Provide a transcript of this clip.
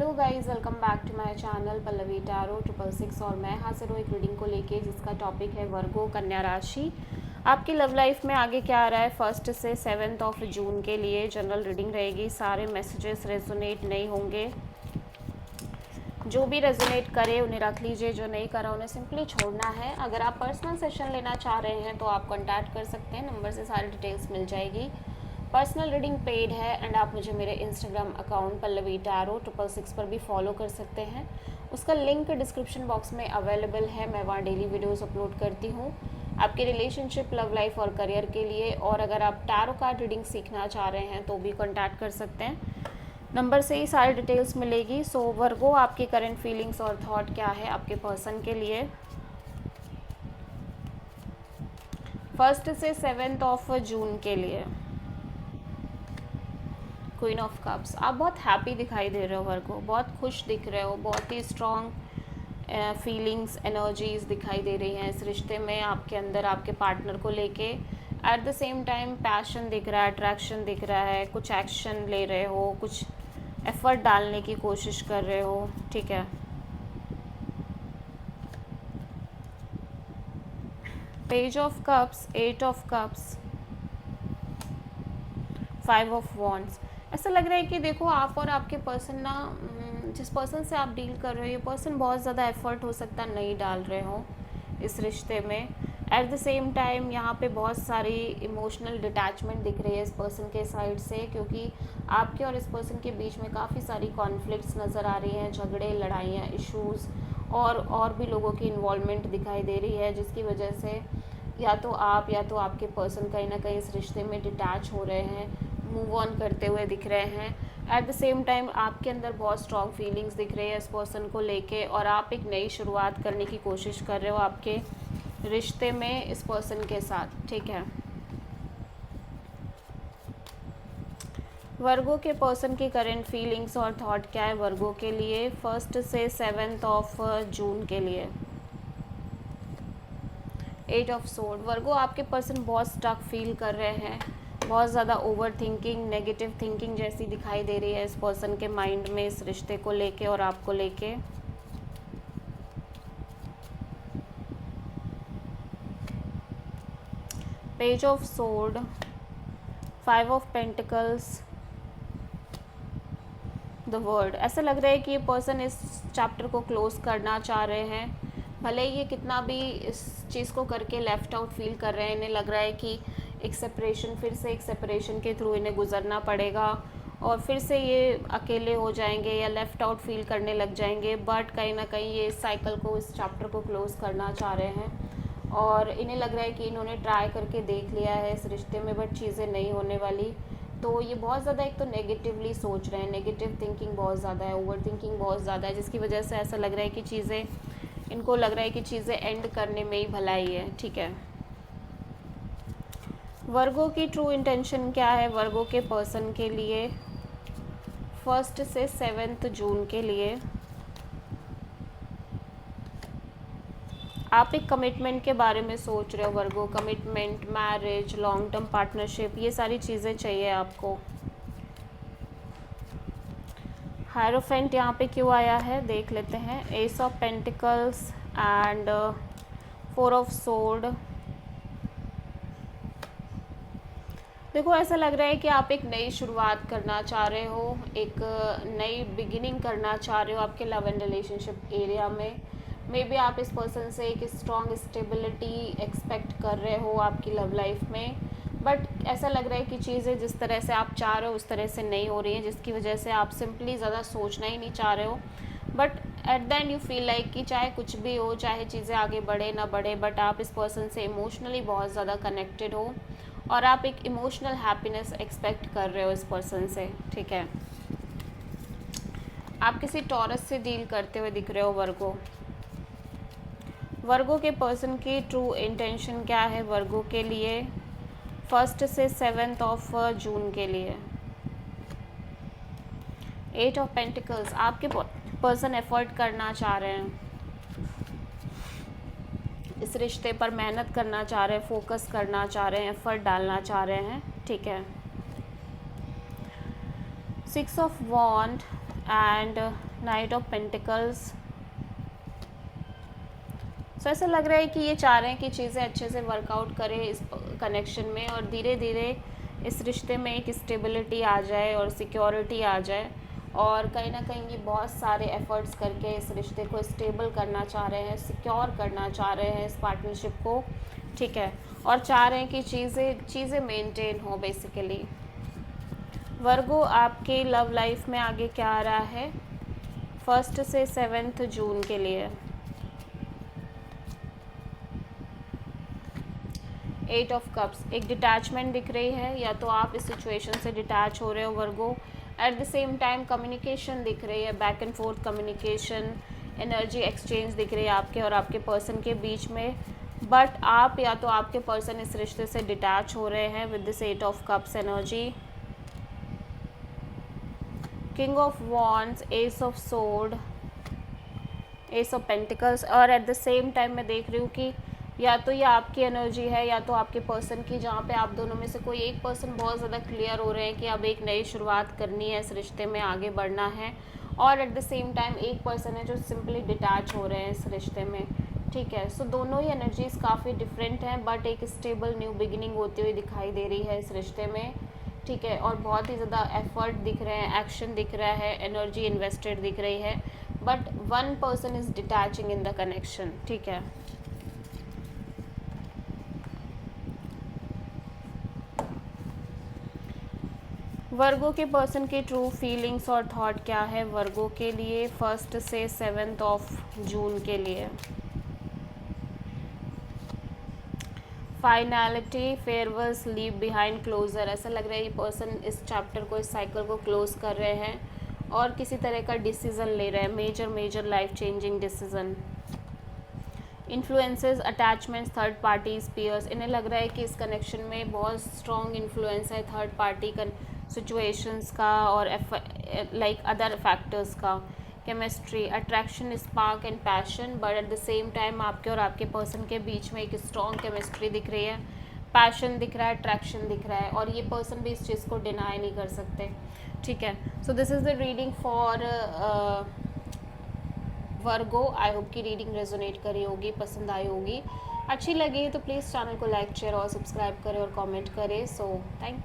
Hello guys, welcome back to my channel Pallavi tarot 666 और मैं हाजिर हूँ एक रीडिंग को लेके जिसका टॉपिक है वर्गो कन्या राशि। आपकी लव लाइफ में आगे क्या आ रहा है 1 से 7 जून के लिए जनरल रीडिंग रहेगी। सारे मैसेजेस रेजोनेट नहीं होंगे, जो भी रेजोनेट करे उन्हें रख लीजिए, जो नहीं करा उन्हें सिंपली छोड़ना है। अगर आप पर्सनल सेशन लेना चाह रहे हैं तो आप कॉन्टैक्ट कर सकते हैं, नंबर से सारी डिटेल्स मिल जाएगी। पर्सनल रीडिंग पेड है एंड आप मुझे मेरे इंस्टाग्राम अकाउंट पल्लवी टैरो 666 पर भी फॉलो कर सकते हैं। उसका लिंक डिस्क्रिप्शन बॉक्स में अवेलेबल है। मैं वहाँ डेली वीडियोस अपलोड करती हूँ आपके रिलेशनशिप, लव लाइफ और करियर के लिए। और अगर आप टैरो कार्ड रीडिंग सीखना चाह रहे हैं तो भी कॉन्टैक्ट कर सकते हैं, नंबर से ही सारी डिटेल्स मिलेगी। सो वर्गो, आपकी करंट फीलिंग्स और थॉट क्या है आपके पर्सन के लिए 1 से 7 जून के लिए। क्वीन ऑफ कप्स, आप बहुत हैप्पी दिखाई दे रहे हो वर्गो, बहुत खुश दिख रहे हो, बहुत ही स्ट्रॉन्ग फीलिंग्स, एनर्जीज दिखाई दे रही हैं इस रिश्ते में आपके अंदर, आपके पार्टनर को लेके। Eight the same time passion दिख रहा है, अट्रैक्शन दिख रहा है, कुछ एक्शन ले रहे हो, कुछ एफर्ट डालने की कोशिश कर रहे हो, ठीक है। Page of cups, 8 of cups, 5 of wands. ऐसा लग रहा है कि देखो आप और आपके पर्सन ना, जिस पर्सन से आप डील कर रहे हो ये पर्सन बहुत ज़्यादा एफर्ट हो सकता है नहीं डाल रहे हो इस रिश्ते में। एट द सेम टाइम यहाँ पे बहुत सारी इमोशनल डिटैचमेंट दिख रही है इस पर्सन के साइड से, क्योंकि आपके और इस पर्सन के बीच में काफ़ी सारी कॉन्फ्लिक्ट्स नज़र आ रही हैं, झगड़े, लड़ाइयाँ, इश्यूज़ और भी लोगों की इन्वॉल्वमेंट दिखाई दे रही है, जिसकी वजह से या तो आप या तो आपके पर्सन कहीं ना कहीं इस रिश्ते में डिटैच हो रहे हैं, मूव ऑन करते हुए दिख रहे हैं। एट द सेम टाइम आपके अंदर बहुत स्ट्रॉन्ग फीलिंग्स दिख रही है इस पर्सन को लेके और आप एक नई शुरुआत करने की कोशिश कर रहे हो आपके रिश्ते में इस पर्सन के साथ, ठीक है। वर्गो के पर्सन की करंट फीलिंग्स और थॉट क्या है वर्गो के लिए 1 से 7 जून के लिए। 8 ऑफ सोर्ड, वर्गो आपके पर्सन बहुत स्टक फील कर रहे हैं, बहुत ज़्यादा ओवर थिंकिंग, नेगेटिव थिंकिंग जैसी दिखाई दे रही है इस पर्सन के माइंड में इस रिश्ते को लेके और आपको लेके। Page of sword, 5 of pentacles, the world. ऐसा लग रहा है कि ये पर्सन इस चैप्टर को क्लोज करना चाह रहे हैं, भले ये कितना भी इस चीज़ को करके लेफ़्ट आउट फील कर रहे हैं। इन्हें लग रहा है कि एक सेपरेशन, फिर से एक सेपरेशन के थ्रू इन्हें गुजरना पड़ेगा और फिर से ये अकेले हो जाएंगे या लेफ़्ट आउट फील करने लग जाएंगे। बट कहीं ना कहीं ये इस साइकिल को, इस चैप्टर को क्लोज़ करना चाह रहे हैं और इन्हें लग रहा है कि इन्होंने ट्राई करके देख लिया है इस रिश्ते में बट चीज़ें नहीं होने वाली। तो ये बहुत ज़्यादा एक तो नेगेटिवली सोच रहे हैं, नेगेटिव थिंकिंग बहुत ज़्यादा है, ओवर थिंकिंग बहुत ज़्यादा है, जिसकी वजह से ऐसा लग रहा है कि चीज़ें, इनको लग रहा है कि चीज़ें एंड करने में ही भलाई है, ठीक है। वर्गो की ट्रू इंटेंशन क्या है वर्गो के पर्सन के लिए 1 से 7 जून के लिए। आप एक कमिटमेंट के बारे में सोच रहे हो Virgo, commitment, marriage, long term partnership, ये सारी चीज़ें चाहिए आपको। हायरोफेंट यहाँ पे क्यों आया है देख लेते हैं। S of pentacles and 4 of sword. देखो ऐसा लग रहा है कि आप एक नई शुरुआत करना चाह रहे हो, एक नई बिगिनिंग करना चाह रहे हो आपके लव एंड रिलेशनशिप एरिया में। मे बी आप इस पर्सन से एक स्ट्रॉन्ग स्टेबिलिटी एक्सपेक्ट कर रहे हो आपकी लव लाइफ में, बट ऐसा लग रहा है कि चीज़ें जिस तरह से आप चाह रहे हो उस तरह से नहीं हो रही हैं, जिसकी वजह से आप सिंपली ज़्यादा सोचना ही नहीं चाह रहे हो। But at the end you feel like कि चाहे कुछ भी हो, चाहे चीज़ें आगे बढ़े ना बढ़े, बट आप इस पर्सन से इमोशनली बहुत ज़्यादा कनेक्टेड हो और आप एक इमोशनल हैप्पीनेस एक्सपेक्ट कर रहे हो इस पर्सन से, ठीक है। आप किसी टॉरस से डील करते हुए दिख रहे हो वर्गो। वर्गो के पर्सन की ट्रू इंटेंशन क्या है वर्गो के लिए 1 से 7 जून के लिए। 8 ऑफ पेंटिकल्स, आपके पर्सन एफर्ट करना चाह रहे हैं, इस रिश्ते पर मेहनत करना चाह रहे हैं, फोकस करना चाह रहे हैं, एफर्ट डालना चाह रहे हैं, ठीक है। 6 of wands and knight of pentacles. So ऐसा लग रहा है कि ये चाह रहे हैं कि चीज़ें अच्छे से वर्कआउट करें इस कनेक्शन में, और धीरे धीरे इस रिश्ते में एक स्टेबिलिटी आ जाए और सिक्योरिटी आ जाए, और कहीं ना कहीं ये बहुत सारे एफ़र्ट्स करके इस रिश्ते को स्टेबल करना चाह रहे हैं, सिक्योर करना चाह रहे हैं इस पार्टनरशिप को, ठीक है, और चाह रहे हैं कि चीज़ें मेंटेन हो बेसिकली। वर्गो, आपके लव लाइफ में आगे क्या आ रहा है 1 से 7 जून के लिए? 8 ऑफ कप्स, एक डिटैचमेंट दिख रही है, या तो आप इस सिचुएशन से डिटैच हो रहे हो Virgo. At the same time communication दिख रही है, back and forth communication, energy exchange दिख रही है आपके और आपके पर्सन के बीच में, बट आप या तो आपके पर्सन इस रिश्ते से डिटैच हो रहे हैं with this 8 of cups energy. King of wands, S of sword, S of pentacles, और एट द सेम टाइम मैं देख रही हूँ कि या तो ये आपकी एनर्जी है या तो आपके पर्सन की, जहाँ पे आप दोनों में से कोई एक पर्सन बहुत ज़्यादा क्लियर हो रहे हैं कि अब एक नई शुरुआत करनी है, इस रिश्ते में आगे बढ़ना है, और एट द सेम टाइम एक पर्सन है जो सिंपली डिटैच हो रहे हैं इस रिश्ते में, ठीक है। सो दोनों ही एनर्जीज़ काफ़ी डिफरेंट हैं, बट एक स्टेबल न्यू बिगिनिंग होती हुई दिखाई दे रही है इस रिश्ते में, ठीक है, और बहुत ही ज़्यादा एफर्ट दिख रहे हैं, एक्शन दिख रहा है, एनर्जी इन्वेस्टेड दिख रही है, but one person is detaching in the connection, ठीक है। वर्गो के पर्सन की ट्रू फीलिंग्स और थॉट क्या है वर्गो के लिए 1 से 7 ऑफ जून के लिए? Finality, farewells, leave behind, closure. ऐसा लग रहा है ये पर्सन इस चैप्टर को, इस साइकिल को क्लोज कर रहे हैं और किसी तरह का डिसीज़न ले रहे हैं, major life changing decision. Influences, attachments, third parties, peers. इन्हें लग रहा है कि इस कनेक्शन में बहुत स्ट्रॉन्ग इन्फ्लुएंस है थर्ड पार्टी का, सिचुएशंस का और लाइक अदर फैक्टर्स का। Chemistry, attraction, spark and passion, but at the same time आपके और आपके पर्सन के बीच में एक स्ट्रॉन्ग केमिस्ट्री दिख रही है, पैशन दिख रहा है, अट्रैक्शन दिख रहा है, और ये पर्सन भी इस चीज़ को डिनाई नहीं कर सकते, ठीक है। So this is the reading for Virgo. I hope की रीडिंग रेजोनेट करी होगी, पसंद आई होगी, अच्छी लगी तो प्लीज़ चैनल को लाइक, शेयर और सब्सक्राइब करें और कमेंट करें। So thank you.